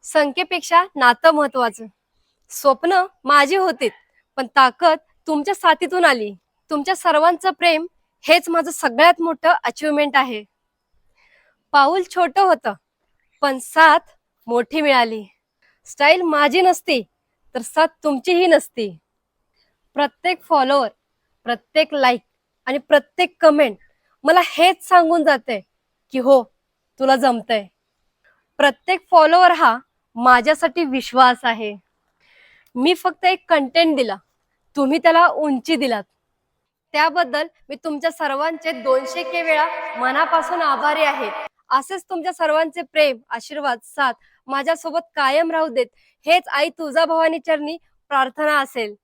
संख्येपेक्षा नातं महत्वाचं. स्वप्न माझी होतीत, पण ताकद तुमच्या साथीतून आली. तुमच्या सर्वांचं प्रेम हेच माझं सगळ्यात मोठं अचिव्हमेंट आहे. पाऊल छोटं होतं, पण साथ मोठी मिळाली. स्टाईल माझी नसती तर साथ तुमचीही नसती. प्रत्येक फॉलोअर, प्रत्येक लाईक आणि प्रत्येक कमेंट मला हेच सांगून जाते की हो, तुला जमतंय. प्रत्येक फॉलोअर हा माझ्यासाठी विश्वास आहे. मी फक्त एक कंटेंट दिला, तुम्ही त्याला उंची दिलात. त्याबद्दल मी तुमच्या सर्वांचे 200 वेळा मनापासून आभारी आहे. असेच तुमच्या सर्वांचे प्रेम, आशीर्वाद, साथ माझ्यासोबत कायम राहू देत, हेच आई तुळजाभवानी चरणी प्रार्थना असेल.